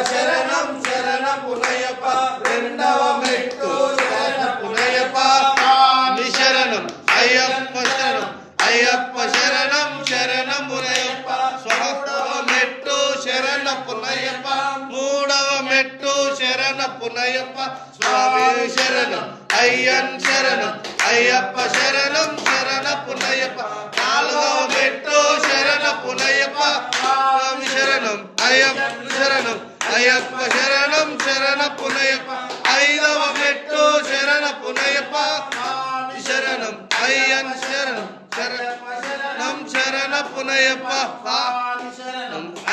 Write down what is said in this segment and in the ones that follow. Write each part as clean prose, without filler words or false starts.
శరణం శరణ పునయప్ప రెండవ మెట్టు శరణ పునయప్ప శరణం అయ్యప్ప శరణం అయ్యప్ప శరణం శరణ పునయప్ప మూడవ మెట్టు శరణ పునయప్ప మూడవ మెట్టు శరణ పునయప్ప స్వామి శరణం అయ్యన్ శరణం అయ్యప్ప శరణం శరణ పునయప్ప నాలుగవ మెట్టు శరణ పునయప్ప స్వామి శరణం అయ్యప్ప శరణం అయ్యప్ప శరణం శరణ పునయప్ప ఐదవ మెట్టు శరణ పునయప్ప శరణం అయ్యన్ శరణం శరణం శరణ పునయప్ప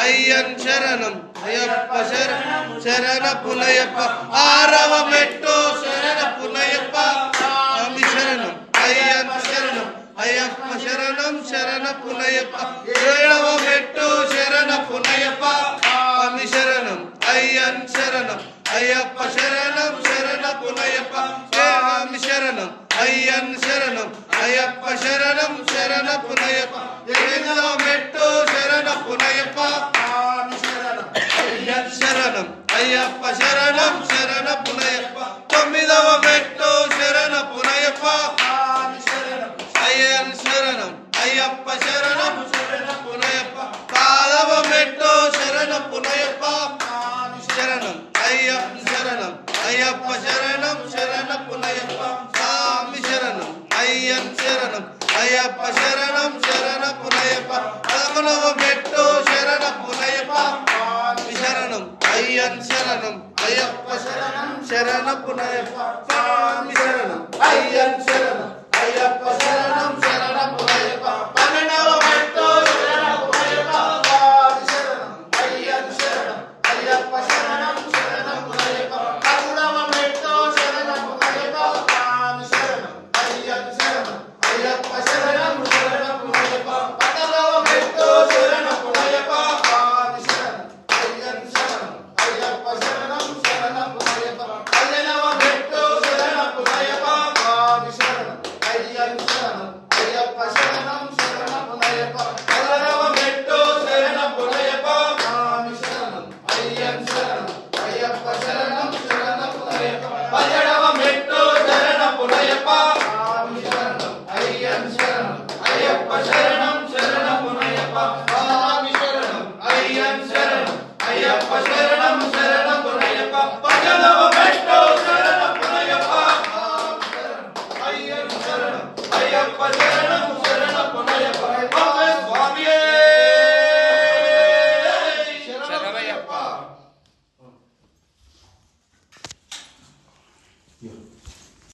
అయ్యన్ శరణం అయ్యప్ప శరణం శరణ పునయప్ప ఆరవ మెట్టు శరణ పునయప్ప స్వామి శరణం అయ్యన్ శరణం అయ్యప్ప శరణం శరణ పునయప్ప ఏడవ మెట్టు శరణ పునయప్ప స్వామి శరణం అయ్యన్ శరణం అయ్యప్ప శరణం శరణ పునయప్ప స్వామి శరణం అయ్యన్ శరణం అయ్యప్ప శరణం శరణ పునయప్ప ఎనిమిదవ మెట్టు శరణ పునయప్ప అయ్యన్ శరణం అయ్యప్ప శరణం శరణ పునయప్ప తొమ్మిదవ మెట్టు శరణ పునయప్ప అయ్యన్ శరణం అయ్యప్ప శరణం శరణ పునయప్ప పదవ మెట్టు శరణ పునయప్ప శరణం అయ్యప్ప శరణం అయ్యప్ప శరణం శరణ పునయప్ప స్వామి శరణం అయ్యన్ శరణం అయ్యప్ప శరణం శరణ పునయప్ప పదకొండవ మెట్టు శరణ పునయప్ప శరణం అయ్యన్ శరణం అయ్యప్ప శరణం శరణ పునయప్ప స్వామి శరణం అయ్యన్ శరణం అయ్యప్ప శరణం శరణ పునయప్ప పన్నెండవ మెట్టు శరణ పునయప్ప స్వామి శరణం అయ్యన్ శరణం అయ్యప్ప శరణం శరణ పునయప్ప పదమూడవ మెట్టు శరణ పునయప్ప స్వామి శరణం అయ్యన్ శరణం అయ్యప్ప శరణం శరణ పునయప్ప పదహారవ మెట్టు శరణ పునయప్ప స్వామి శరణం అయ్యన్ శరణం అయ్యప్ప శరణం శరణ పునయప్ప పదిహేనవ మెట్టు శరణ పునయప్ప స్వామి శరణం అయ్యన్ శరణం అయ్యప్ప శరణం శరణ పునయప్ప పదహారవ మెట్టు శరణ పునయప్ప స్వామి శరణం అయ్యన్ శరణం అయ్యప్ప శరణం శరణ పునయప్ప పదిహేడవ మెట్టు శరణ పునయప్ప స్వామి శరణం అయ్యన్ శరణం అయ్యప్ప శరణం శరణ పునయప్ప స్వామి శరణం అయ్యన్ శరణం అయ్యప్ప శరణం శరణ పునయప్ప పదిహేడవ మెట్టు శరణ పునయప్ప అయ్యన్ శరణం అయ్యప్ప శరణం శరణ పునయప్ప స్వామియే శరణమయ్యప్ప.